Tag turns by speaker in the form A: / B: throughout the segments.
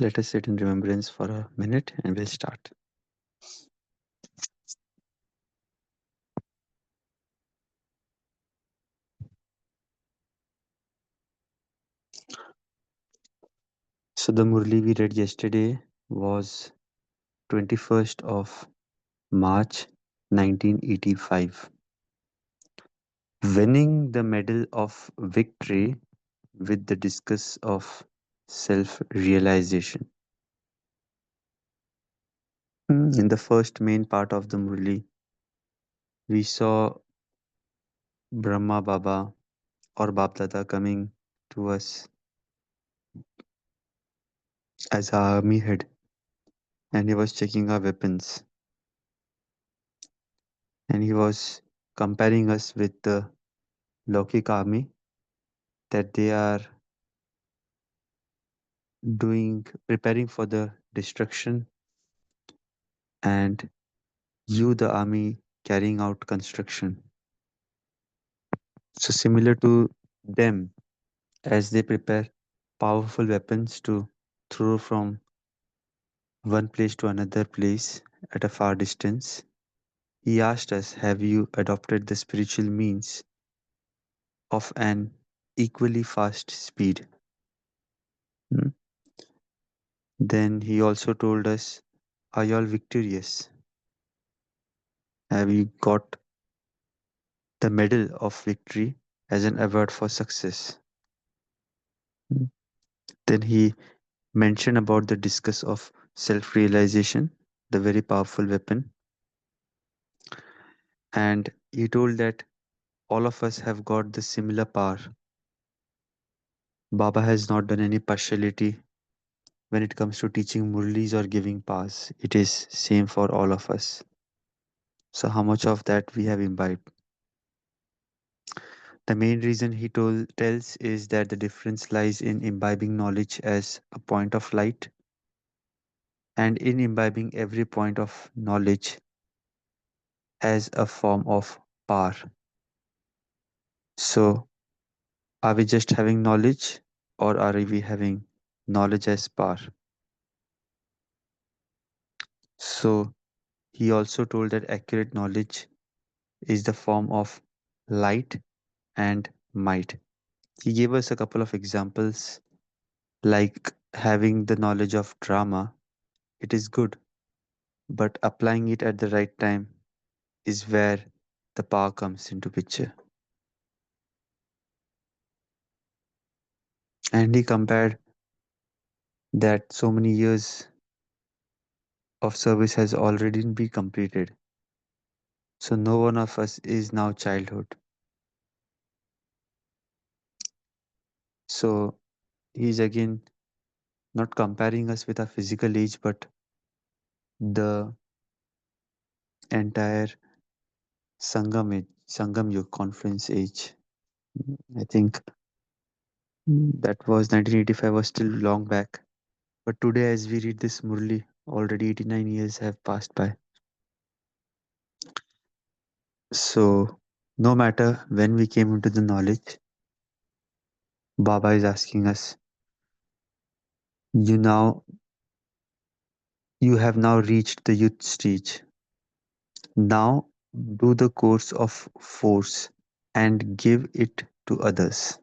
A: Let us sit in remembrance for a minute and we'll start. So, the Murli we read yesterday was 21st of March 1985. Winning the medal of victory with the discus of self realization. In the first main part of the Murli, we saw Brahma Baba or Bapdada coming to us as our army head, and he was checking our weapons, and he was comparing us with the Lokik army, that they are doing preparing for the destruction, and you the army carrying out construction. So similar to them, as they prepare powerful weapons to throw from one place to another place at a far distance, he asked us, have you adopted the spiritual means of an equally fast speed? Hmm. Then he also told us, are you all victorious? Have you got the medal of victory as an award for success? Hmm. Then he mentioned about the discus of self realization, the very powerful weapon. And he told that all of us have got the similar power. Baba has not done any partiality when it comes to teaching murlis or giving powers. It is same for all of us. So how much of that we have imbibed? The main reason he tells is that the difference lies in imbibing knowledge as a point of light and in imbibing every point of knowledge as a form of power. So, are we just having knowledge or are we having knowledge as power? So, he also told that accurate knowledge is the form of light and might. He gave us a couple of examples like having the knowledge of drama. It is good, but applying it at the right time is where the power comes into picture. And he compared that so many years of service has already been completed. So no one of us is now childhood. So he's again not comparing us with our physical age, but the entire Sangam Yug conference age. I think that was 1985 was still long back. But today, as we read this Murli, already 89 years have passed by. So no matter when we came into the knowledge, Baba is asking us, you now you have now reached the youth stage. Now do the course of force and give it to others.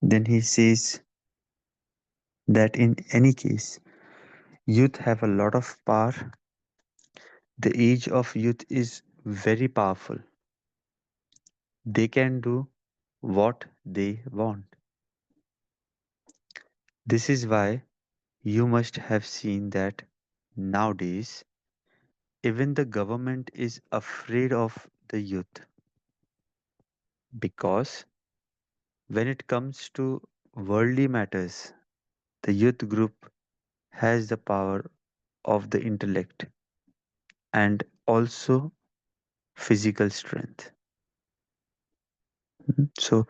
A: Then he says that in any case, youth have a lot of power. The age of youth is very powerful. They can do what they want. This is why you must have seen that nowadays even the government is afraid of the youth, because when it comes to worldly matters, the youth group has the power of the intellect and also physical strength. So,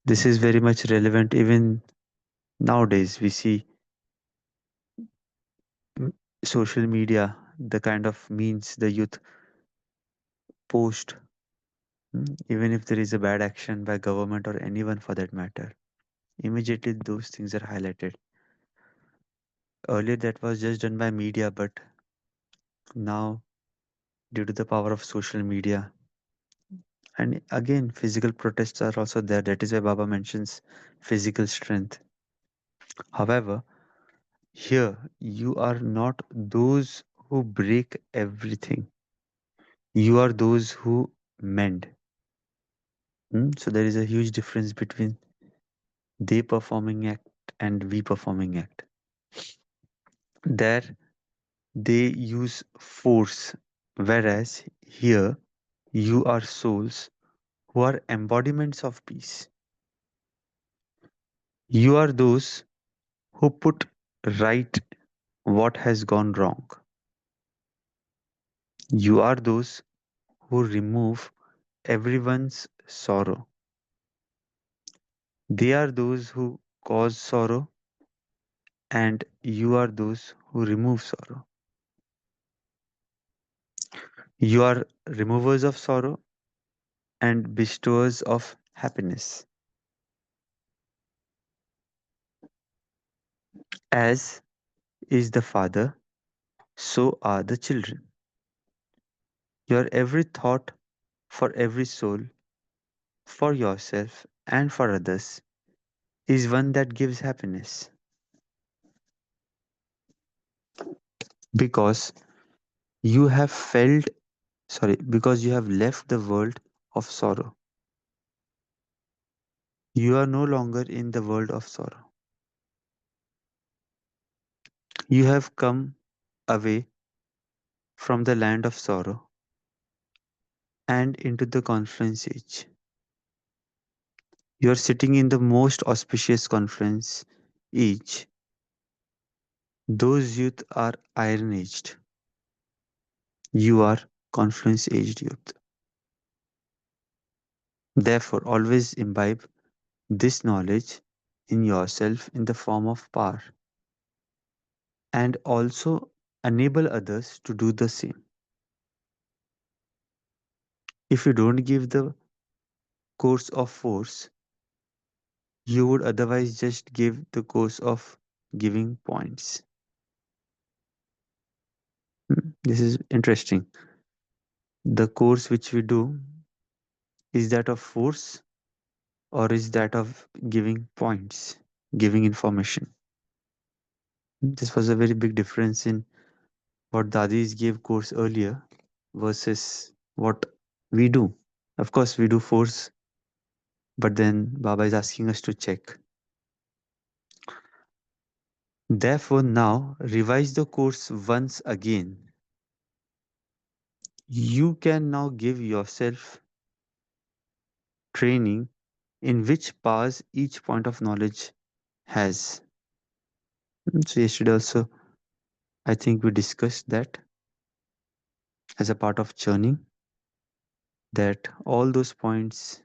A: this is very much relevant even nowadays. We see mm, social media, the kind of means the youth post, even if there is a bad action by government or anyone for that matter. immediately those things are highlighted. Earlier, that was just done by media, but now, due to the power of social media, and again, physical protests are also there. That is why Baba mentions physical strength. However, here you are not those who break everything, you are those who mend. So, there is a huge difference between they performing act and we performing act. There, they use force, whereas here, you are souls who are embodiments of peace. You are those who put right what has gone wrong. You are those who remove everyone's sorrow. They are those who cause sorrow, and you are those who remove sorrow. You are removers of sorrow and bestowers of happiness. As is the Father, so are the children. Your every thought for every soul, for yourself and for others, is one that gives happiness. Because you have because you have left the world of sorrow. You are no longer in the world of sorrow. You have come away from the land of sorrow and into the conference age. You are sitting in the most auspicious conference age. Those youth are iron aged. You are conference aged youth. Therefore, always imbibe this knowledge in yourself in the form of power and also enable others to do the same. If you don't give the course of force, you would otherwise just give the course of giving points. This is interesting. The course which we do, is that of force or is that of giving points, giving information? This was a very big difference in what Dadis gave course earlier versus what we do. Of course, we do force, but then Baba is asking us to check. Therefore, now revise the course once again. You can now give yourself training in which powers each point of knowledge has. So, yesterday also, I think we discussed that as a part of churning, that all those points,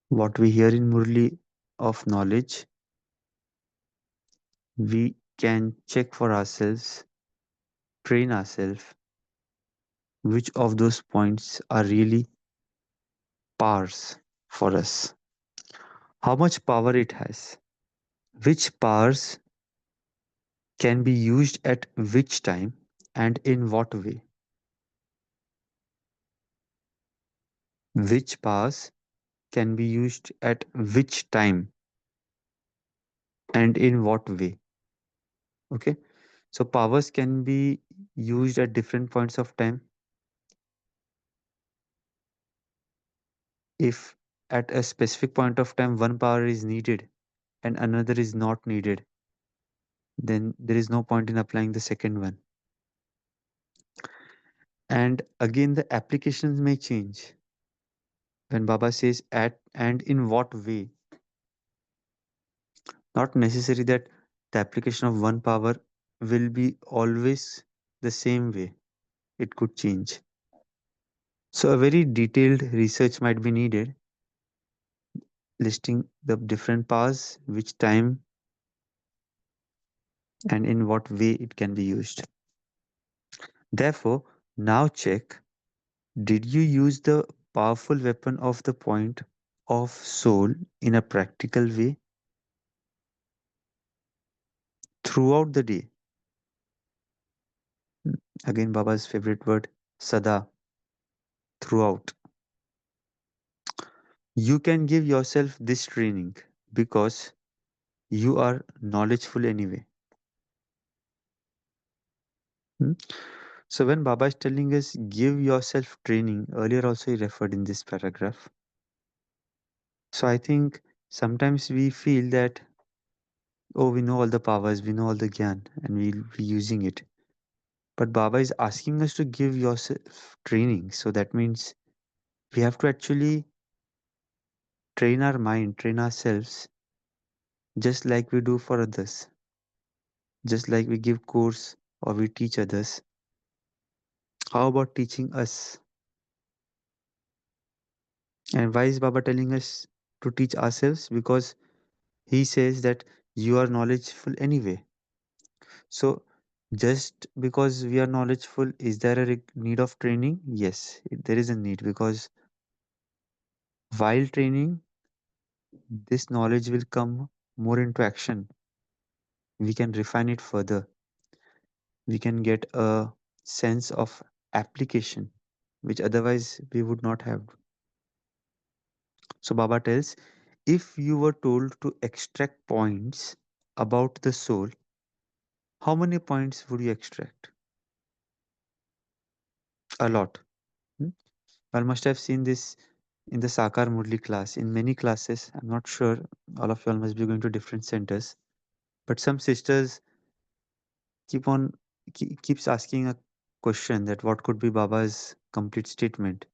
A: what we hear in Murli of knowledge, we can check for ourselves, train ourselves, which of those points are really powers for us, how much power it has, which powers can be used at which time and in what way, which powers can be used at which time and in what way. Okay, so powers can be used at different points of time. If at a specific point of time one power is needed and another is not needed, then there is no point in applying the second one. And again, the applications may change. When Baba says at and in what way, not necessary that the application of one power will be always the same way. It could change. So a very detailed research might be needed, listing the different powers, which time and in what way it can be used. Therefore, now check, did you use the powerful weapon of the point of soul in a practical way throughout the day. Mm, Again, Baba's favorite word, sada, throughout. You can give yourself this training because you are knowledgeful anyway. Hmm? So when Baba is telling us give yourself training, earlier also he referred in this paragraph. So I think sometimes we feel that, oh, we know all the powers, we know all the gyan, and we'll be using it. But Baba is asking us to give yourself training. So that means we have to actually train our mind, train ourselves, just like we do for others, just like we give course or we teach others. How about teaching us? And why is Baba telling us to teach ourselves? Because he says that you are knowledgeful anyway. So just because we are knowledgeful, is there a need of training? Yes, there is a need, because while training, this knowledge will come more into action. We can refine it further. We can get a sense of application, which otherwise we would not have. So Baba tells, if you were told to extract points about the soul, how many points would you extract? A lot. Hmm? I must have seen this in the Sakar Murli class. In many classes, I'm not sure, all of you all must be going to different centers, but some sisters keep on keeps asking a question that what could be Baba's complete statement,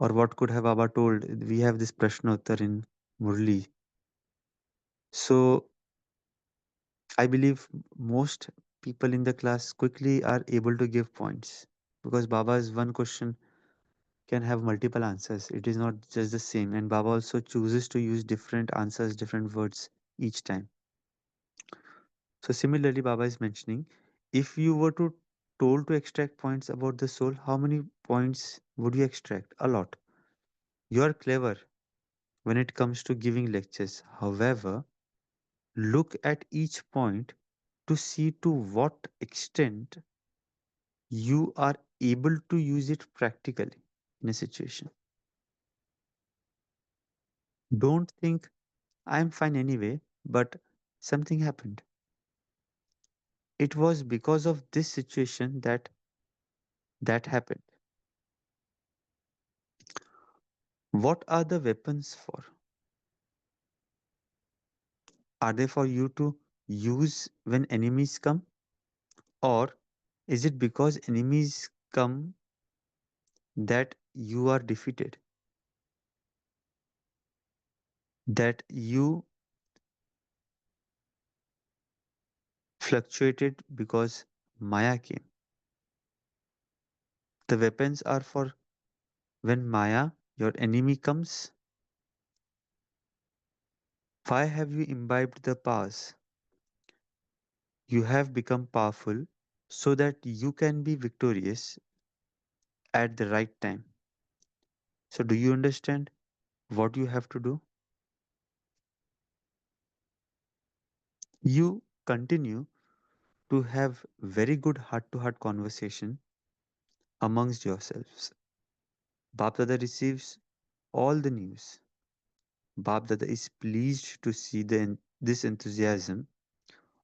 A: or what could have Baba told. We have this Prashnottar in Murli. So I believe most people in the class quickly are able to give points, because Baba's one question can have multiple answers. It is not just the same. And Baba also chooses to use different answers, different words each time. So similarly, Baba is mentioning, if you were to told to extract points about the soul, how many points would you extract? A lot. You are clever when it comes to giving lectures. However, look at each point to see to what extent you are able to use it practically in a situation. Don't think I'm fine anyway, but something happened. It was because of this situation that happened. What are the weapons for? Are they for you to use when enemies come? Or is it because enemies come that you are defeated? That you fluctuated because Maya came? The weapons are for when Maya, your enemy, comes. Why have you imbibed the powers? You have become powerful so that you can be victorious at the right time. So, do you understand what you have to do? You continue to have very good heart to heart conversation amongst yourselves. Bap Dada receives all the news. Bap Dada is pleased to see this enthusiasm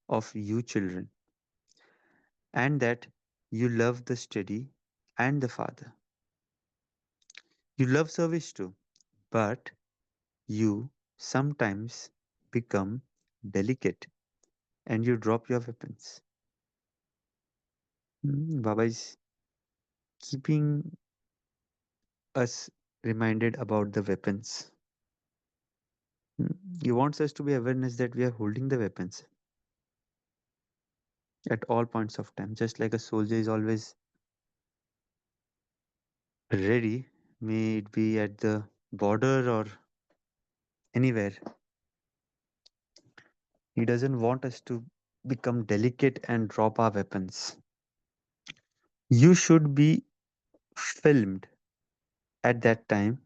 A: of you children, and that you love the study and the father. You love service too, but you sometimes become delicate and you drop your weapons. Baba is keeping us reminded about the weapons. He wants us to be awareness that we are holding the weapons at all points of time, just like a soldier is always ready, may it be at the border or anywhere. He doesn't want us to become delicate and drop our weapons. You should be filmed at that time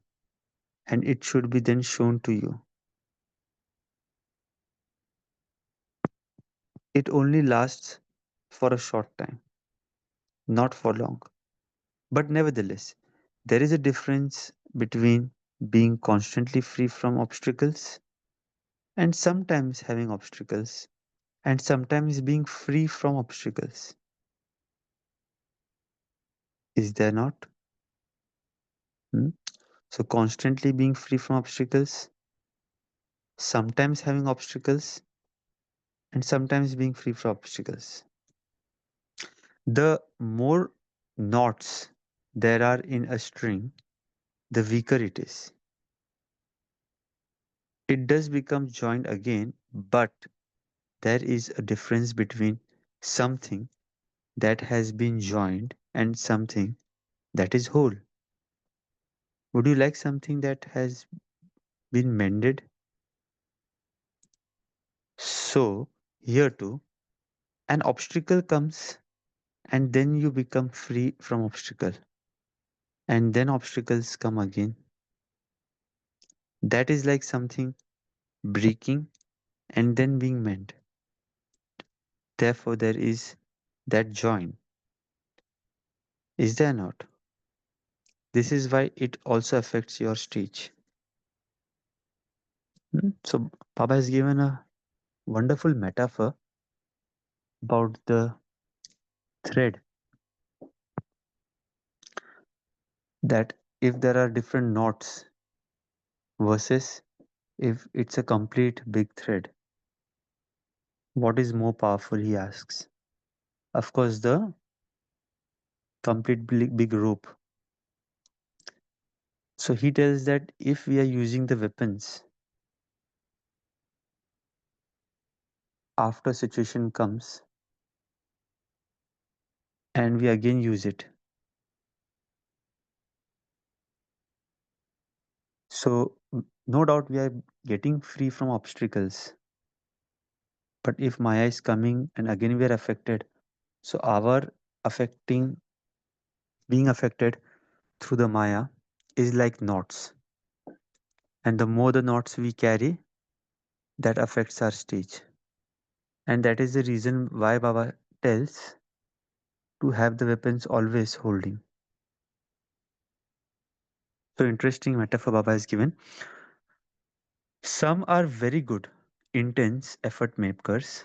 A: and it should be then shown to you. It only lasts for a short time, not for long. But nevertheless, there is a difference between being constantly free from obstacles and sometimes having obstacles and sometimes being free from obstacles. Is there not? Hmm? So, constantly being free from obstacles, sometimes having obstacles, and sometimes being free from obstacles. The more knots there are in a string, the weaker it is. It does become joined again, but there is a difference between something that has been joined and something that is whole. Would you like something that has been mended? So, here too, an obstacle comes and then you become free from obstacle, and then obstacles come again. That is like something breaking and then being mended. Therefore, there is that join. Is there not? This is why it also affects your stage. So, Baba has given a wonderful metaphor about the thread, that if there are different knots versus if it's a complete big thread, what is more powerful, he asks. Of course, the complete big rope. So he tells that if we are using the weapons after situation comes and we again use it, so no doubt we are getting free from obstacles. But if Maya is coming and again we are affected, so our affecting being affected through the Maya is like knots. And the more the knots we carry, that affects our stage. And that is the reason why Baba tells to have the weapons always holding. So interesting metaphor Baba has given. Some are very good, intense effort makers.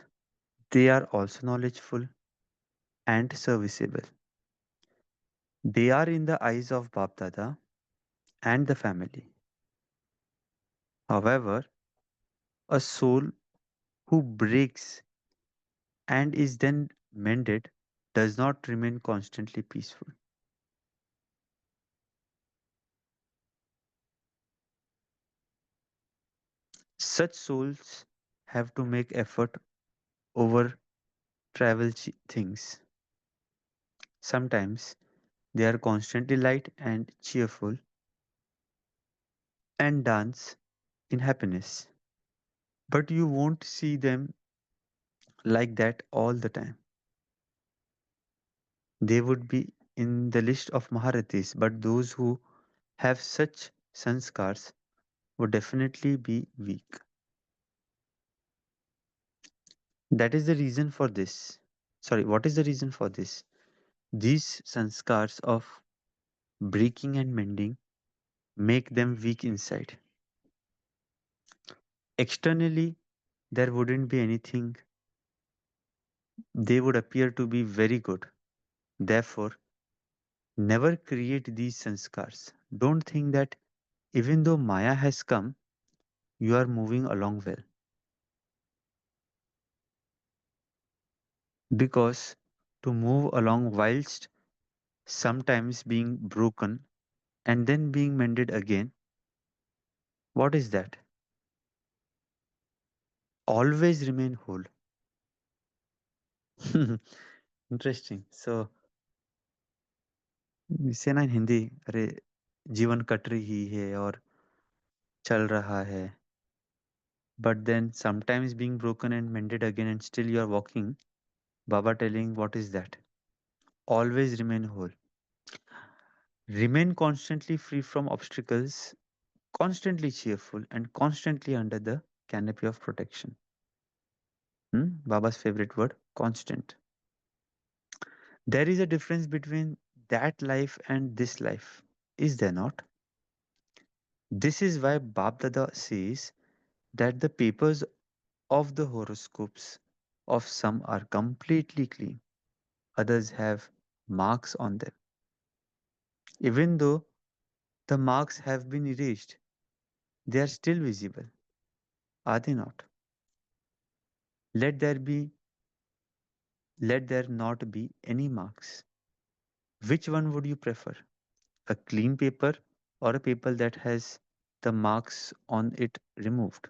A: They are also knowledgeful and serviceable. They are in the eyes of Bap Dada and the family. However, a soul who breaks and is then mended does not remain constantly peaceful. Such souls have to make effort over travel things. Sometimes they are constantly light and cheerful and dance in happiness. But you won't see them like that all the time. They would be in the list of Maharathis, but those who have such sanskars would definitely be weak. That is the reason for this. Sorry, what is the reason for this? These sanskars of breaking and mending make them weak inside. Externally, there wouldn't be anything, they would appear to be very good. Therefore, never create these sanskars. Don't think that even though Maya has come, you are moving along well. Because to move along whilst sometimes being broken and then being mended again, what is that? Always remain whole. Interesting. So, से ना in Hindi, अरे जीवन cut रही है और चल रहा है, but then sometimes being broken and mended again and still you are walking. Baba telling what is that? Always remain whole. Remain constantly free from obstacles constantly cheerful, and constantly under the canopy of protection. Baba's favorite word, constant. There is a difference between that life and this life, is there not? This is why Babdada says that the papers of the horoscopes of some are completely clean, others have marks on them. Even though the marks have been erased, they are still visible, are they not? Let there be, let there not be any marks. Which one would you prefer? A clean paper or a paper that has the marks on it removed?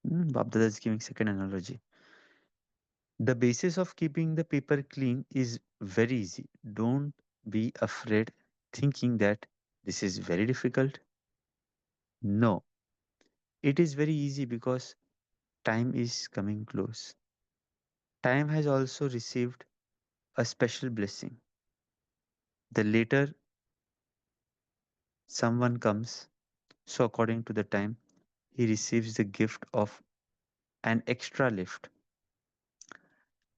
A: Babdada is giving second analogy. The basis of keeping the paper clean is very easy. Don't be afraid thinking that this is very difficult. No, it is very easy because time is coming close. Time has also received a special blessing. The later someone comes, so according to the time, he receives the gift of an extra lift.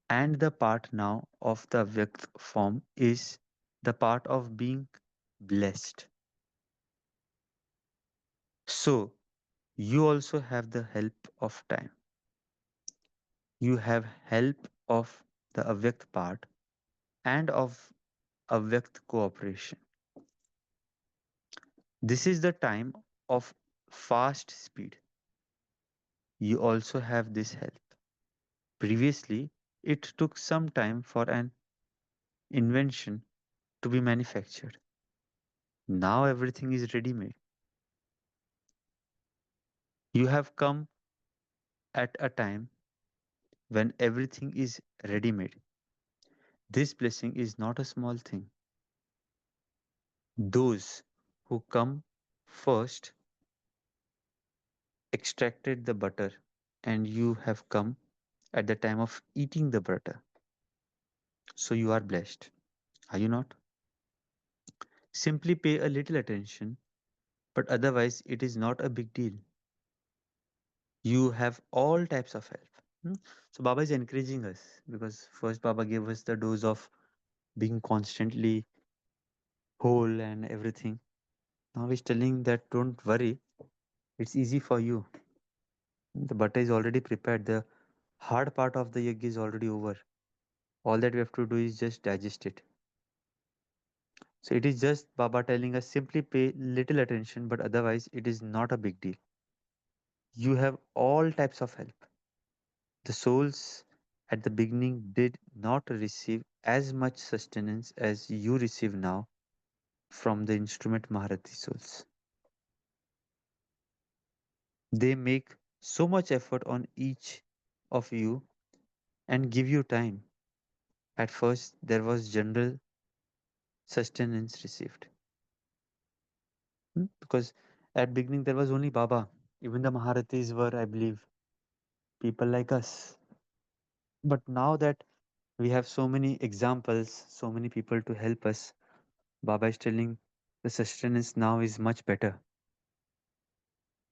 A: And the part now of the Vyakt form is the part of being blessed. So you also have the help of time. You have help of the Avyakt part and of Avyakt cooperation. This is the time of fast speed. You also have this help. Previously, it took some time for an invention to be manufactured. Now everything is ready made. You have come at a time when everything is ready made. This blessing is not a small thing. Those who come first extracted the butter, and you have come at the time of eating the butter. So you are blessed. Are you not? Simply pay a little attention, but otherwise, it is not a big deal. You have all types of help. Hmm? So Baba is encouraging us because first Baba gave us the dose of being constantly whole and everything. Now he's telling that don't worry, it's easy for you. The butter is already prepared. The hard part of the egg is already over. All that we have to do is just digest it. So it is just Baba telling us simply pay little attention, but otherwise it is not a big deal. You have all types of help. The souls at the beginning did not receive as much sustenance as you receive now from the instrument Maharati souls. They make so much effort on each of you and give you time. At first, there was general sustenance received. Because at beginning there was only Baba. Even the Maharatis were, I believe, people like us. But now that we have so many examples, so many people to help us, Baba is telling the sustenance now is much better.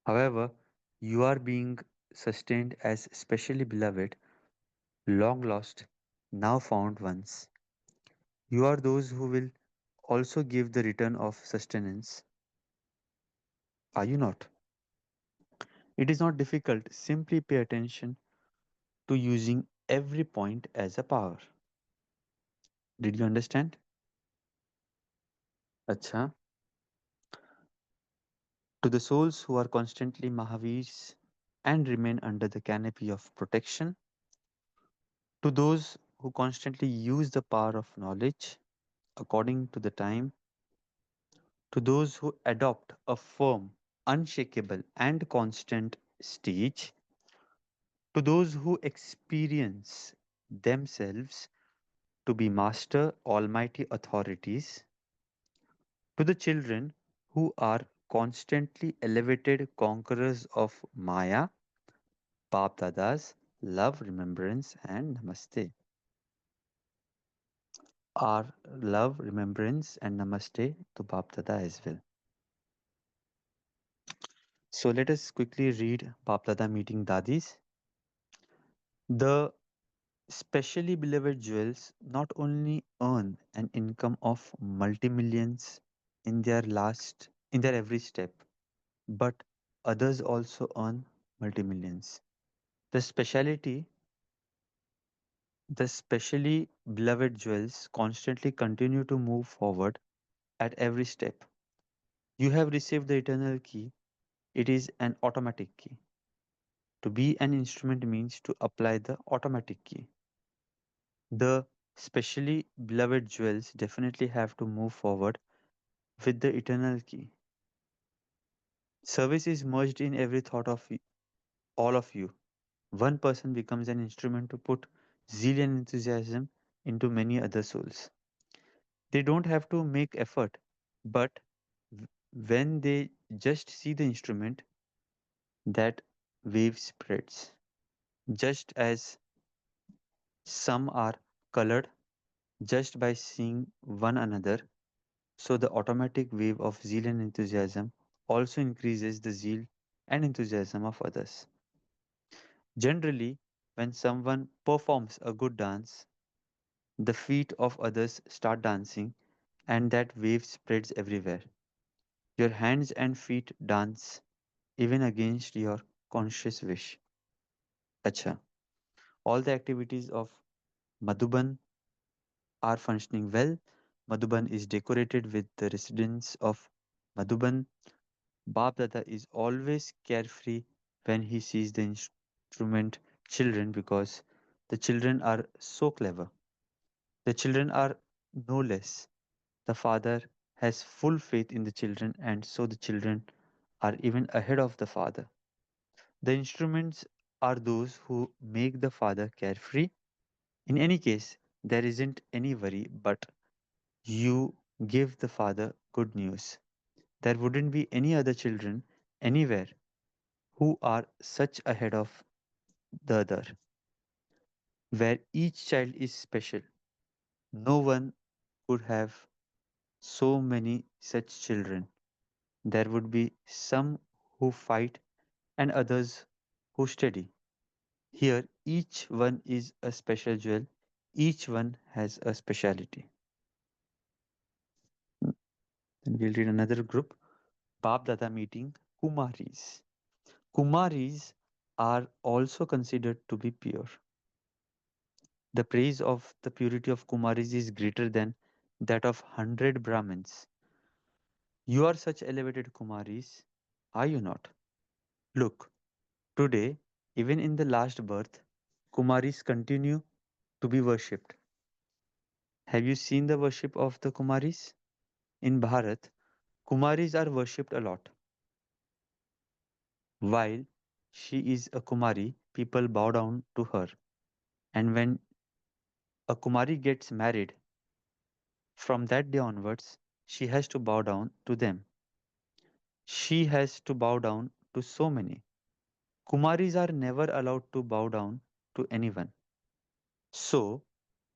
A: However, you are being sustained as specially beloved, long lost, now found ones. You are those who will also give the return of sustenance. Are you not? It is not difficult. Simply pay attention to using every point as a power. Did you understand? Acha. To the souls who are constantly Mahavirs and remain under the canopy of protection, to those who constantly use the power of knowledge according to the time, to those who adopt a firm, unshakable, and constant stage, to those who experience themselves to be master almighty authorities, to the children who are constantly elevated conquerors of Maya, Bap Dada's love, remembrance, and namaste. Our love, remembrance, and namaste to Bap Dada as well. So let us quickly read Bap Dada Meeting Dadis. The specially beloved jewels not only earn an income of multi-millions in their every step, but others also earn multi-millions. The speciality, the specially beloved jewels constantly continue to move forward at every step. You have received the eternal key. It is an automatic key. To be an instrument means to apply the automatic key. The specially beloved jewels definitely have to move forward with the eternal key. Service is merged in every thought of all of you. One person becomes an instrument to put zeal and enthusiasm into many other souls. They don't have to make effort, but when they just see the instrument, that wave spreads. Just as some are colored just by seeing one another, so the automatic wave of zeal and enthusiasm also increases the zeal and enthusiasm of others. Generally, when someone performs a good dance, the feet of others start dancing and that wave spreads everywhere. Your hands and feet dance even against your conscious wish. Acha. All the activities of Madhuban are functioning well. Madhuban is decorated with the residents of Madhuban. Bab Dada is always carefree when he sees the instrument children because the children are so clever. The children are no less. The father has full faith in the children, and so the children are even ahead of the father. The instruments are those who make the father carefree. In any case, there isn't any worry, but you give the father good news. There wouldn't be any other children anywhere who are such ahead of the other, where each child is special. No one could have so many such children. There would be some who fight and others who study. Here, each one is a special jewel, each one has a speciality. Then we'll read another group, Bab Dada meeting Kumaris. Kumaris are also considered to be pure. The praise of the purity of Kumaris is greater than that of 100 Brahmins. You are such elevated Kumaris, are you not? Look, today, even in the last birth, Kumaris continue to be worshipped. Have you seen the worship of the Kumaris? In Bharat, Kumaris are worshipped a lot. While she is a Kumari, people bow down to her. And when a Kumari gets married, from that day onwards, she has to bow down to them. She has to bow down to so many. Kumaris are never allowed to bow down to anyone. So,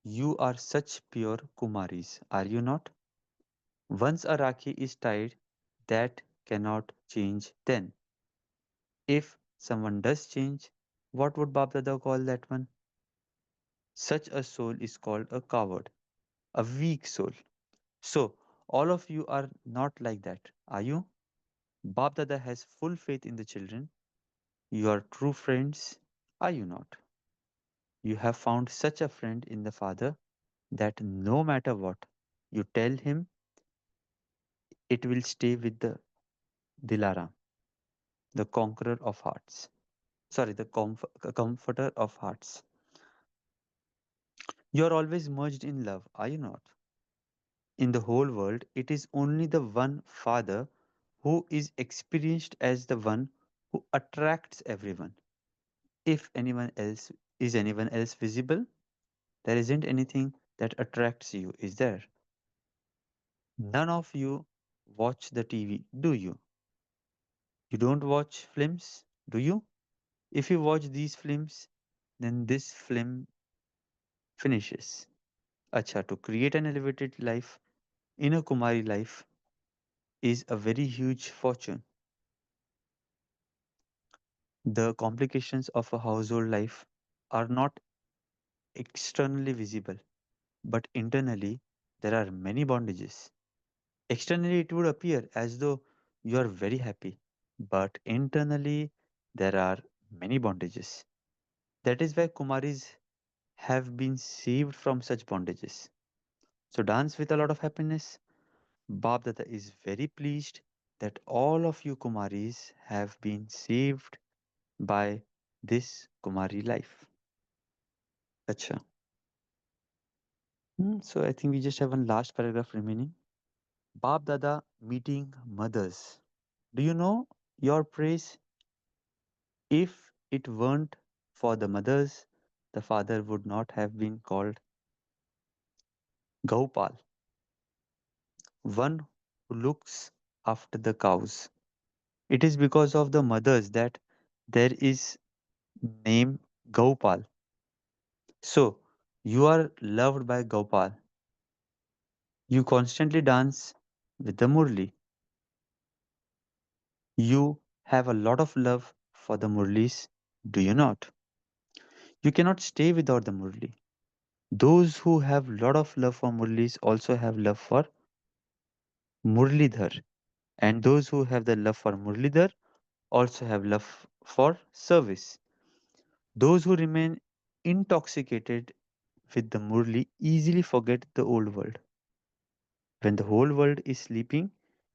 A: you are such pure Kumaris, are you not? Once a Rakhi is tied, that cannot change then. If someone does change, what would Bab Dada call that one? Such a soul is called a coward, a weak soul. So, all of you are not like that, are you? Bab Dada has full faith in the children. You are true friends, are you not? You have found such a friend in the Father that no matter what you tell him, it will stay with the Dilaram, the conqueror of hearts. Sorry, the comforter of hearts. You are always merged in love, are you not? In the whole world, it is only the one Father who is experienced as the one who attracts everyone. If anyone else visible, there isn't anything that attracts you, is there? None of you watch the TV, do you? You don't watch films, do you? If you watch these films, then this film finishes. Acha, to create an elevated life in a Kumari life is a very huge fortune. The complications of a household life are not externally visible, but internally there are many bondages. Externally, it would appear as though you are very happy, but internally, there are many bondages. That is why Kumaris have been saved from such bondages. So, dance with a lot of happiness. Bab Dada is very pleased that all of you Kumaris have been saved by this Kumari life. Acha. So, I think we just have one last paragraph remaining. Bab Dada meeting mothers. Do you know your praise? If it weren't for the mothers, the father would not have been called Gaupal, one who looks after the cows. It is because of the mothers that there is name Gaupal. So you are loved by Gaupal. You constantly dance with the Murli. You have a lot of love for the Murlis, do you not? You cannot stay without the Murli. Those who have lot of love for Murlis also have love for Murlidhar, and those who have the love for Murlidhar also have love for service. Those who remain intoxicated with the Murli easily forget the old world. When the whole world is sleeping,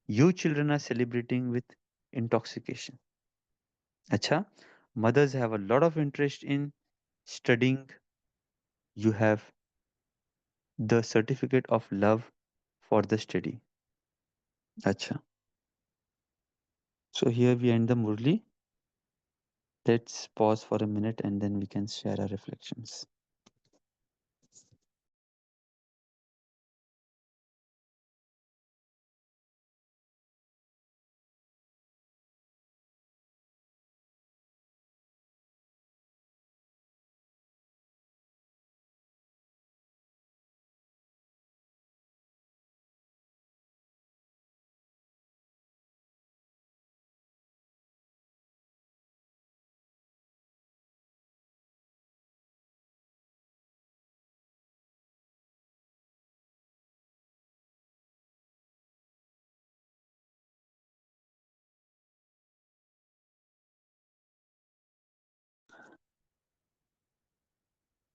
A: you children are celebrating with intoxication. Acha, mothers have a lot of interest in studying. You have the certificate of love for the study. Acha. So here we end the Murli. Let's pause for a minute and then we can share our reflections.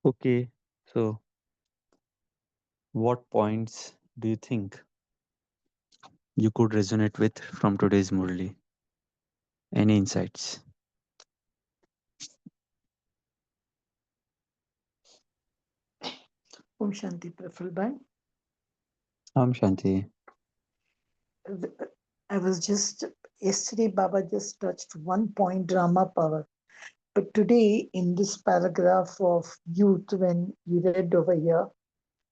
A: Okay, so what points do you think you could resonate with from today's Murli? Any insights?
B: Om Shanti Prafulban.
A: Shanti.
B: I was just, yesterday, Baba just touched one point, drama power. But today, in this paragraph of youth, when you read over here,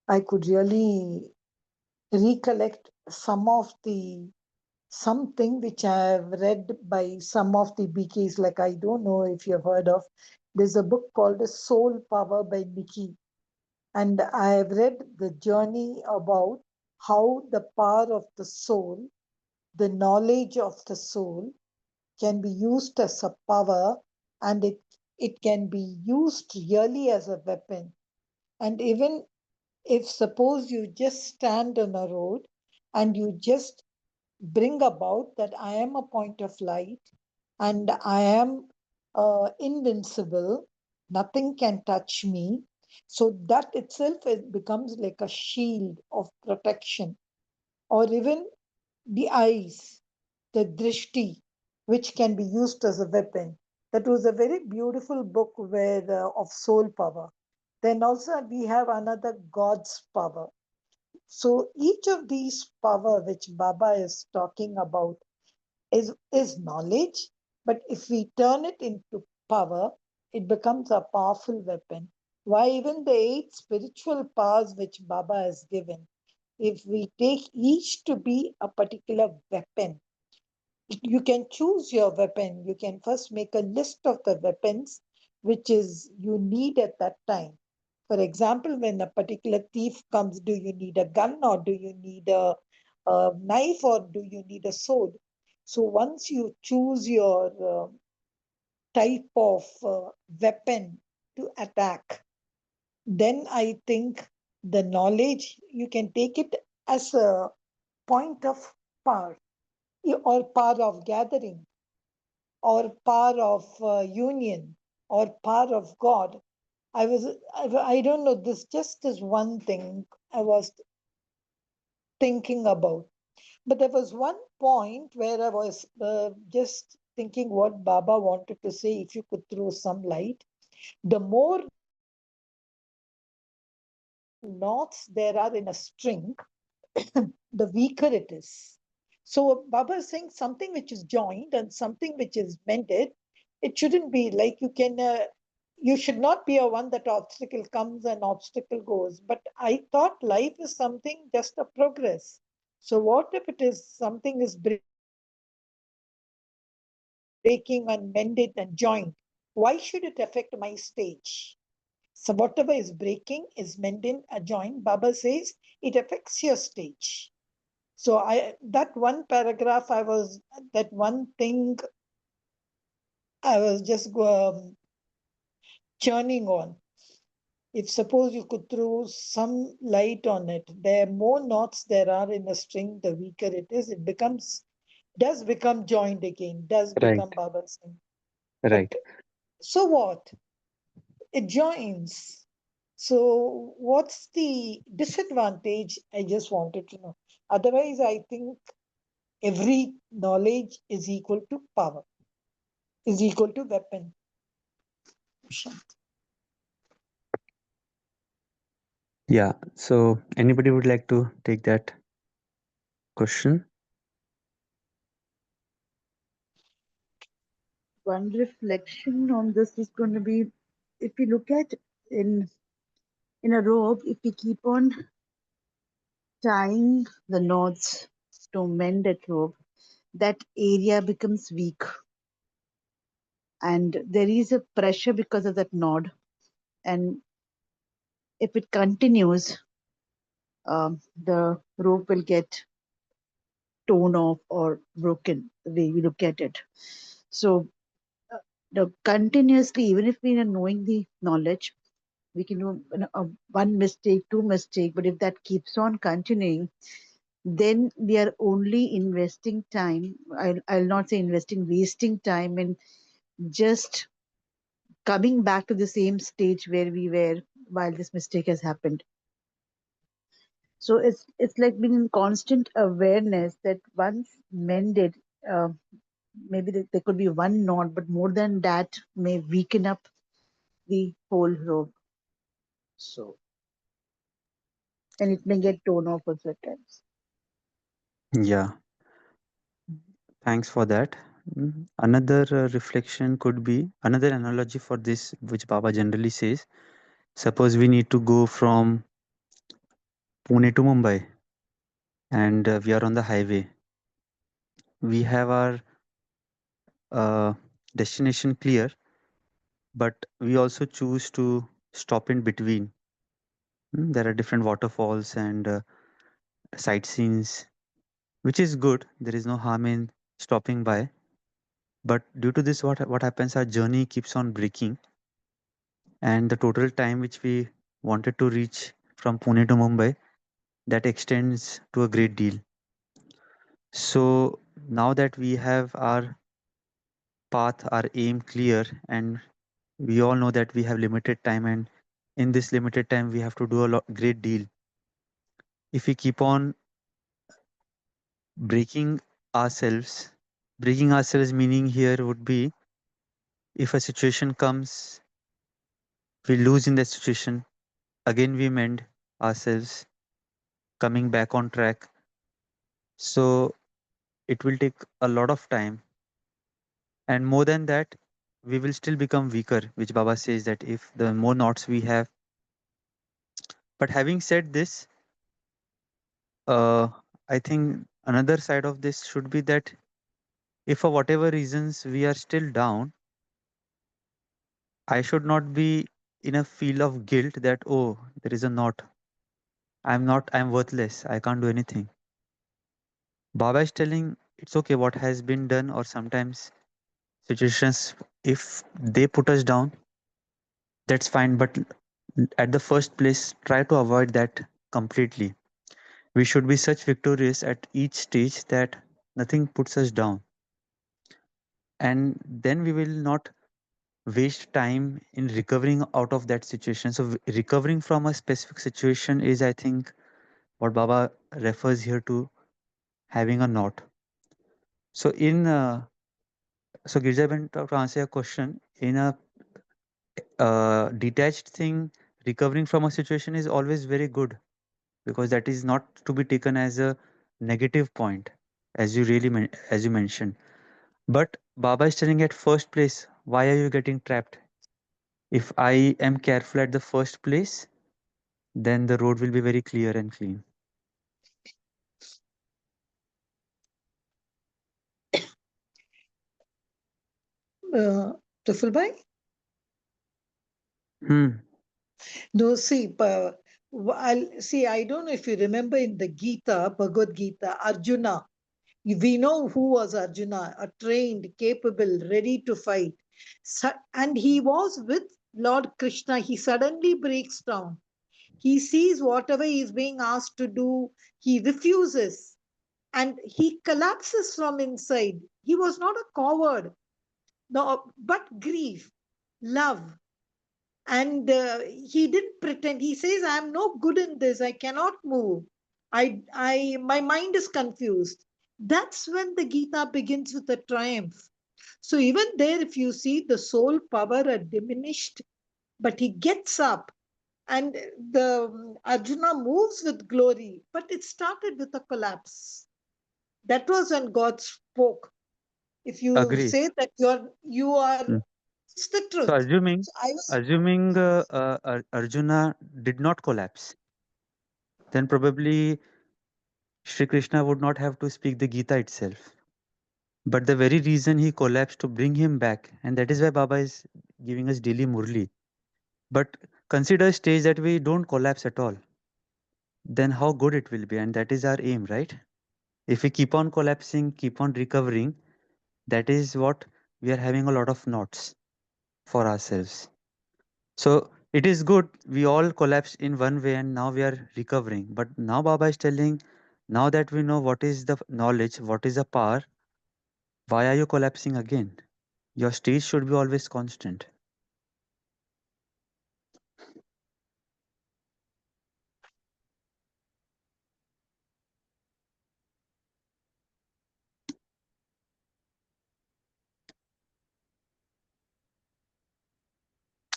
B: I could really recollect something which I have read by some of the BKs, like I don't know if you've heard of. There's a book called The Soul Power by Nikki. And I have read the journey about how the power of the soul, the knowledge of the soul, can be used as a power, and it can be used really as a weapon. And even if suppose you just stand on a road and you just bring about that I am a point of light and I am invincible, nothing can touch me. So that itself it becomes like a shield of protection. Or even the eyes, the drishti, which can be used as a weapon. That was a very beautiful book where of soul power. Then also we have another God's power. So each of these power which Baba is talking about is knowledge, but if we turn it into power, it becomes a powerful weapon. Why even the eight spiritual powers which Baba has given, if we take each to be a particular weapon, you can choose your weapon. You can first make a list of the weapons which is you need at that time. For example, when a particular thief comes, do you need a gun or do you need a knife or do you need a sword? So once you choose your type of weapon to attack, then I think the knowledge, you can take it as a point of power, or power of gathering, or power of union, or power of God. I don't know, this just is one thing I was thinking about. But there was one point where I was just thinking what Baba wanted to say, if you could throw some light. The more knots there are in a string, the weaker it is. So Baba is saying something which is joined and something which is mended, it shouldn't be like you should not be a one that obstacle comes and obstacle goes. But I thought life is something just a progress. So what if it is something is breaking and mended and joined? Why should it affect my stage? So whatever is breaking is mended, joined. Baba says it affects your stage. So I that one paragraph that one thing I was just churning on. If suppose you could throw some light on it, the more knots there are in a string, the weaker it is. It becomes does become joined again, does
A: Right,
B: become Baba Singh. But
A: right.
B: so what? It joins. So what's the disadvantage? I just wanted to know. Otherwise, I think every knowledge is equal to power, is equal to weapon.
A: Yeah. So anybody would like to take that question?
C: One reflection on this is going to be, if you look at in in a rope, if we keep on tying the knots to mend that rope, that area becomes weak, and there is a pressure because of that knot. And if it continues, the rope will get torn off or broken, the way we look at it. So, the continuously, even if we are knowing the knowledge, we can do one mistake, two mistake, but if that keeps on continuing, then we are only investing time. I'll not say investing, wasting time, and just coming back to the same stage where we were while this mistake has happened. So it's like being in constant awareness that once mended, uh, maybe there could be one knot, but more than that may weaken up the whole rope. So, and it may get torn off also at times.
A: Yeah. Thanks for that. Another reflection could be another analogy for this, which Baba generally says. Suppose we need to go from Pune to Mumbai, and we are on the highway. We have our uh, destination clear, but we also choose to stop in between. There are different waterfalls and sightseeings, which is good. There is no harm in stopping by. But due to this, what happens? Our journey keeps on breaking, and the total time which we wanted to reach from Pune to Mumbai, that extends to a great deal. So now that we have our path, our aim clear, and we all know that we have limited time, and in this limited time we have to do a great deal. If we keep on breaking ourselves, breaking ourselves meaning here would be, if a situation comes, we lose in that situation, again we mend ourselves, coming back on track. So it will take a lot of time, and more than that, we will still become weaker, which Baba says that if the more knots we have. But having said this, uh, I think another side of this should be that if for whatever reasons we are still down, I should not be in a feel of guilt that, oh, there is a knot, I'm worthless, I can't do anything. Baba is telling it's okay what has been done, or sometimes situations If they put us down, that's fine, but at the first place, try to avoid that completely. We should be such victorious at each stage that nothing puts us down. And then we will not waste time in recovering out of that situation. So, recovering from a specific situation is, I think, what Baba refers here to having a knot. So, Girjaben, to answer your question, in a detached thing, recovering from a situation is always very good because that is not to be taken as a negative point, as as you mentioned. But Baba is telling at first place, why are you getting trapped? If I am careful at the first place, then the road will be very clear and clean.
B: Prafulbhai?
A: Hmm.
B: No, see, see, I don't know if you remember in the Gita, Bhagavad Gita, Arjuna. We know who was Arjuna, a trained, capable, ready to fight. And he was with Lord Krishna. He suddenly breaks down. He sees whatever he is being asked to do, he refuses and he collapses from inside. He was not a coward, no, but grief, love. And he didn't pretend. He says, I'm no good in this. I cannot move. My mind is confused. That's when the Gita begins with a triumph. So even there, if you see the soul power are diminished, but he gets up and the Arjuna moves with glory, but it started with a collapse. That was when God spoke. If you
A: Agree.
B: say that you are,
A: Hmm.
B: it's the
A: So
B: truth.
A: assuming
B: So I was,
A: assuming Arjuna did not collapse, then probably Shri Krishna would not have to speak the Gita itself. But the very reason he collapsed to bring him back, and that is why Baba is giving us daily Murli. But consider a stage that we don't collapse at all, then how good it will be, and that is our aim, right? If we keep on collapsing, keep on recovering, that is what we are having a lot of knots for ourselves. So it is good we all collapsed in one way and now we are recovering. But now Baba is telling, now that we know what is the knowledge, what is the power, why are you collapsing again? Your stage should be always constant.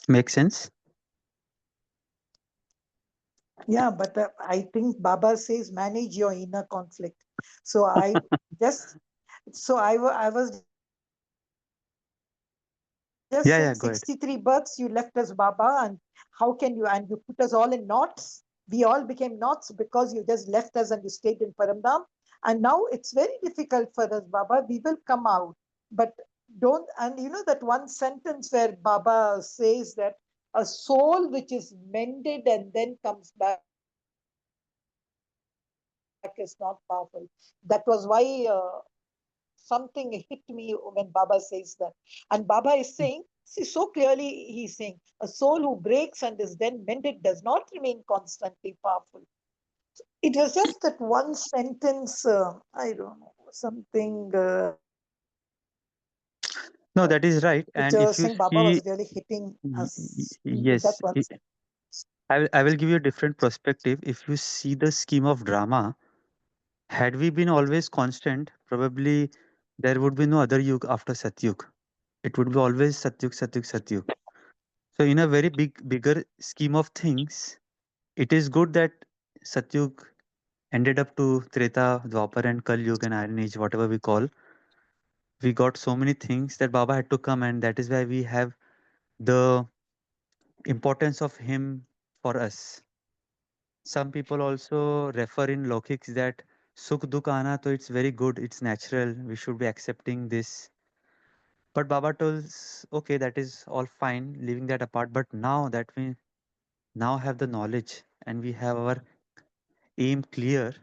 A: Make sense?
B: yeah, but I think Baba says manage your inner conflict. So I just, I was just saying
A: Yeah,
B: 63
A: yeah, go ahead.
B: births you left us, Baba, and how can you, and you put us all in knots. We all became knots because you just left us and you stayed in Paramdam. And now it's very difficult for us, Baba. We will come out. But don't, and you know that one sentence where Baba says that a soul which is mended and then comes back is not powerful. That was why something hit me when Baba says that. And Baba is saying, see, so clearly he's saying, a soul who breaks and is then mended does not remain constantly powerful. It was just that one sentence, I don't know, something which
A: No,
B: I
A: that
B: was
A: is
B: saying
A: right.
B: Baba was
A: And if you
B: really hitting
A: see,
B: us with that one
A: yes,
B: sentence.
A: I will give you a different perspective. If you see the scheme of drama, had we been always constant, probably there would be no other yug after Satyug. It would be always Satyug, Satyug, Satyug. So, in a very bigger scheme of things, it is good that Satyug ended up to Treta, Dwapar, and Kal Yuga and Iron Age, whatever we call. We got so many things that Baba had to come, and that is why we have the importance of him for us. Some people also refer in Lokics that Sukh Dukh Ana, so it's very good, it's natural, we should be accepting this. But Baba tells, okay, that is all fine, leaving that apart. But now that we now have the knowledge and we have our aim clear,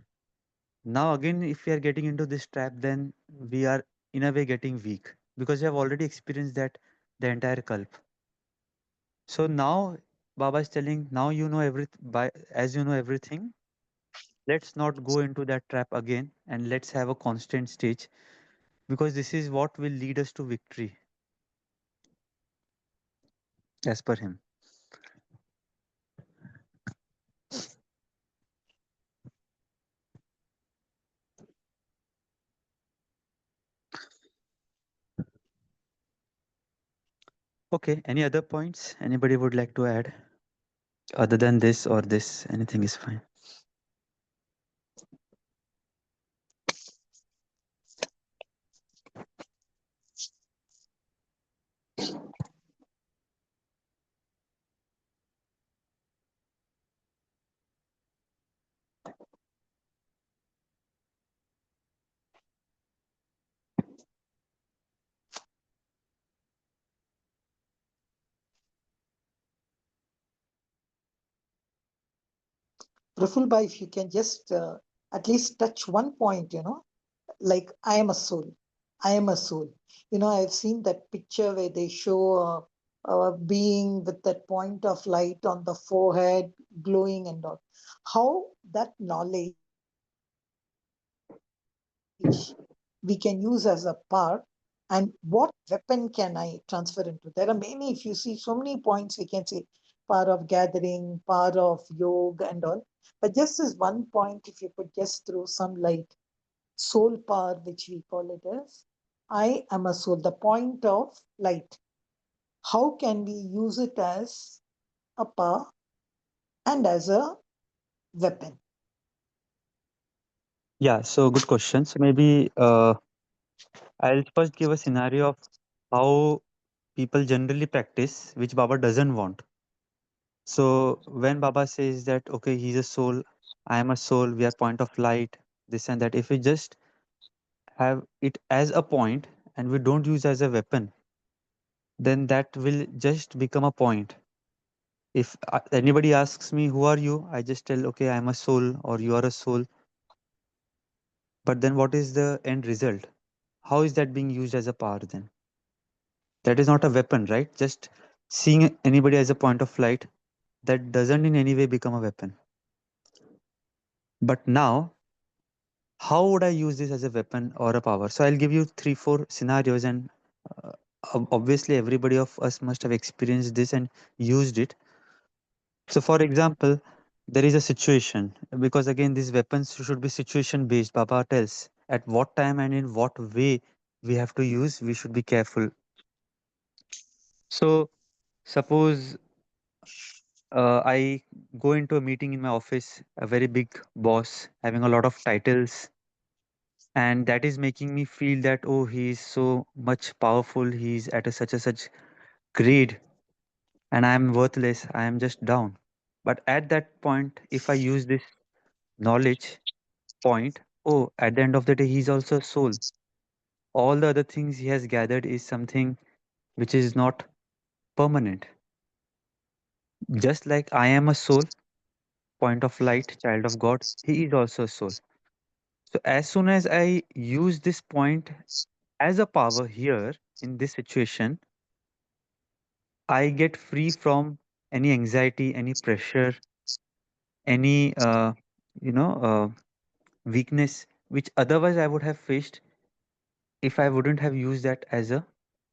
A: now again, if we are getting into this trap, then we are in a way getting weak because we have already experienced that the entire kalp. So now Baba is telling, now you know everything. By as you know everything, let's not go into that trap again, and let's have a constant stage, because this is what will lead us to victory, as per him. Okay, any other points anybody would like to add? Other than this or this, anything is fine.
B: Prafulba, if you can just at least touch one point, like I am a soul. I am a soul. I've seen that picture where they show a being with that point of light on the forehead, glowing and all. How that knowledge we can use as a power, and what weapon can I transfer into? There are many, if you see so many points, we can say power of gathering, power of yoga and all. But just as one point, if you could just throw some light, soul power, which we call it as, I am a soul, the point of light. How can we use it as a power and as a weapon?
A: Yeah, so good question. So maybe I'll first give a scenario of how people generally practice, which Baba doesn't want. So when Baba says that, okay, he's a soul, I am a soul, we are point of light, this and that, if we just have it as a point and we don't use as a weapon, then that will just become a point. If anybody asks me, who are you? I just tell, okay, I'm a soul or you are a soul. But then what is the end result? How is that being used as a power then? That is not a weapon, right? Just seeing anybody as a point of light, that doesn't in any way become a weapon. But now, how would I use this as a weapon or a power? So I'll give you three, four scenarios, and uh, obviously everybody of us must have experienced this and used it. So, for example, there is a situation, because again, these weapons should be situation based. Baba tells at what time and in what way we have to use, we should be careful. So, suppose I go into a meeting in my office, a very big boss having a lot of titles, and that is making me feel that, oh, he is so much powerful, he's at a such a such grade, and I am worthless, I am just down. But at that point, if I use this knowledge point, oh, at the end of the day, he's also a soul. All the other things he has gathered is something which is not permanent. Just like I am a soul, point of light, child of God, he is also a soul. So as soon as I use this point as a power here in this situation, I get free from any anxiety, any pressure, any weakness which otherwise I would have faced if I wouldn't have used that as a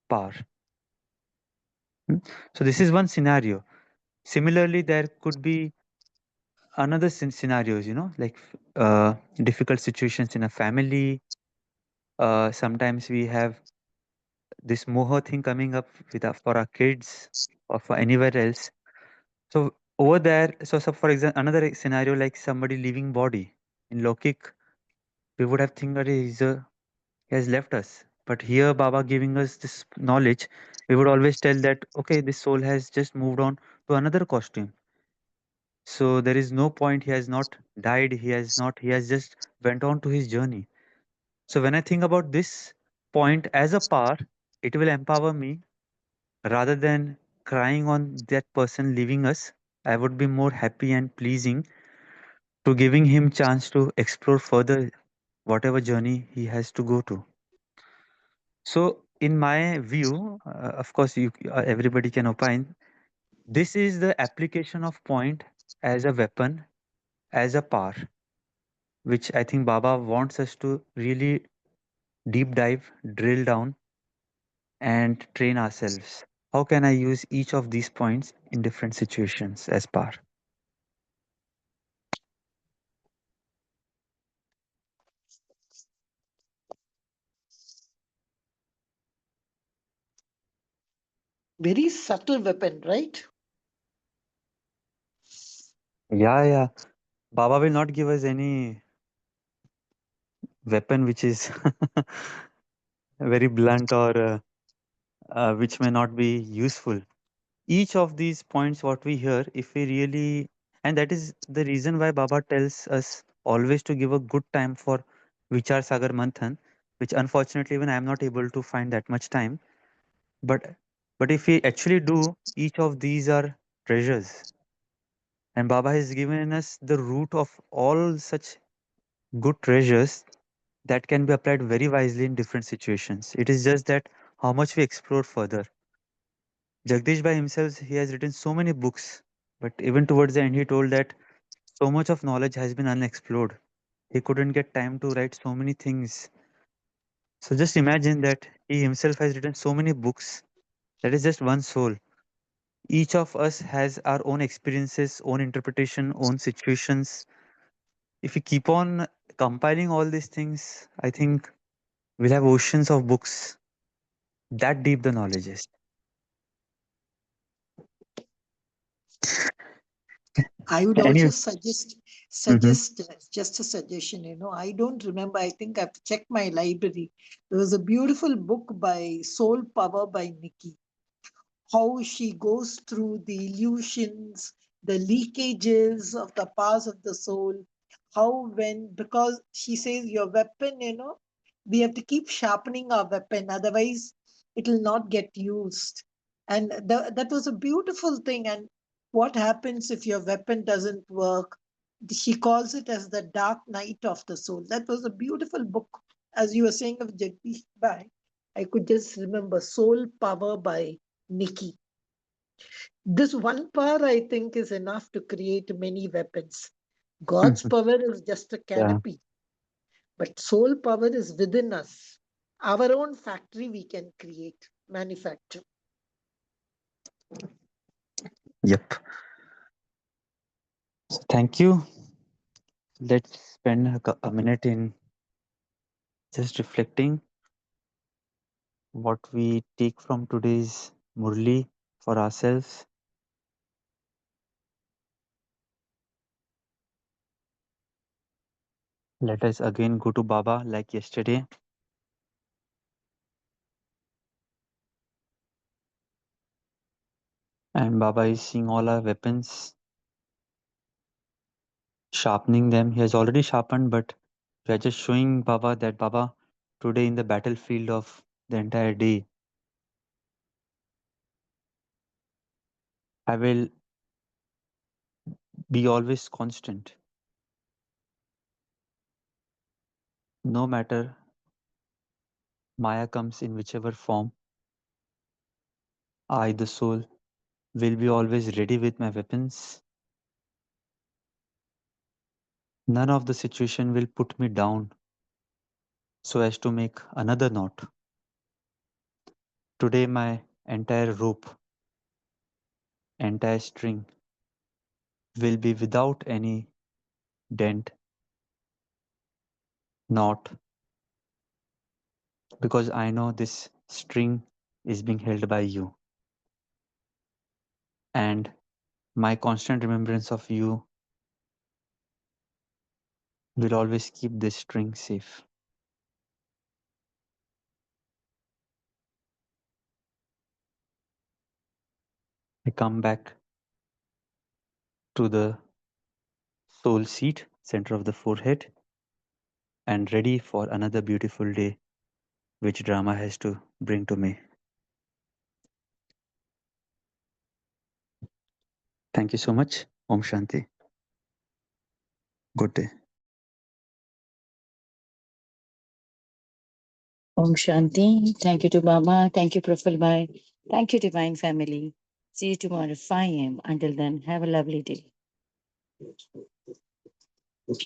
A: power. Hmm? So this is one scenario. Similarly, there could be another scenarios, like difficult situations in a family. Sometimes we have this moho thing coming up with for our kids or for anywhere else. So over there, so for example, another scenario like somebody leaving body in Lokik, we would have think that he has left us. But here, Baba giving us this knowledge, we would always tell that, okay, this soul has just moved on to another costume. So there is no point. He has not died. He has not. He has just went on to his journey. So when I think about this point as a power, it will empower me rather than crying on that person leaving us. I would be more happy and pleasing to giving him chance to explore further whatever journey he has to go to. So in my view, of course, everybody can opine. This is the application of point as a weapon, as a power, which I think Baba wants us to really deep dive, drill down, and train ourselves. How can I use each of these points in different situations as power?
B: Very subtle weapon, right?
A: Yeah, yeah. Baba will not give us any weapon which is very blunt or which may not be useful. Each of these points, what we hear, if we really, and that is the reason why Baba tells us always to give a good time for Vichar Sagar Manthan, which unfortunately even I am not able to find that much time. But if we actually do, each of these are treasures. And Baba has given us the root of all such good treasures that can be applied very wisely in different situations. It is just that how much we explore further. Jagdish by himself, he has written so many books, but even towards the end, he told that so much of knowledge has been unexplored. He couldn't get time to write so many things. So just imagine that he himself has written so many books. That is just one soul. Each of us has our own experiences, own interpretation, own situations. If we keep on compiling all these things, I think we'll have oceans of books. That deep the knowledge is.
B: I would
A: And
B: also
A: you,
B: suggest
A: hmm
B: just a suggestion. I don't remember. I think I have to check my library. There was a beautiful book by Soul Power by Nikki. How she goes through the illusions, the leakages of the powers of the soul. How when because she says your weapon, we have to keep sharpening our weapon, otherwise it will not get used. And that was a beautiful thing. And what happens if your weapon doesn't work? She calls it as the dark night of the soul. That was a beautiful book. As you were saying of Jagdish Bhai, I could just remember Soul Power by Nikki. This one power, I think, is enough to create many weapons. God's power is just a
A: yeah,
B: canopy, but soul power is within us. Our own factory we can create, manufacture.
A: yep. So thank you. Let's spend a minute in just reflecting what we take from today's Murli for ourselves. Let us again go to Baba like yesterday. And Baba is seeing all our weapons, sharpening them. He has already sharpened, but we are just showing Baba that Baba, today in the battlefield of the entire day, I will be always constant. No matter Maya comes in whichever form, I, the soul, will be always ready with my weapons. None of the situation will put me down so as to make another knot. Today, my entire rope, entire string will be without any dent, knot, because I know this string is being held by you. And my constant remembrance of you will always keep this string safe. I come back to the soul seat, center of the forehead, and ready for another beautiful day which drama has to bring to me. Thank you so much. Om Shanti. Good day.
D: Om Shanti. Thank you to Baba. Thank you, Profil Bhai. Thank you, Divine Family. See you tomorrow at 5 a.m. Until then, have a lovely day.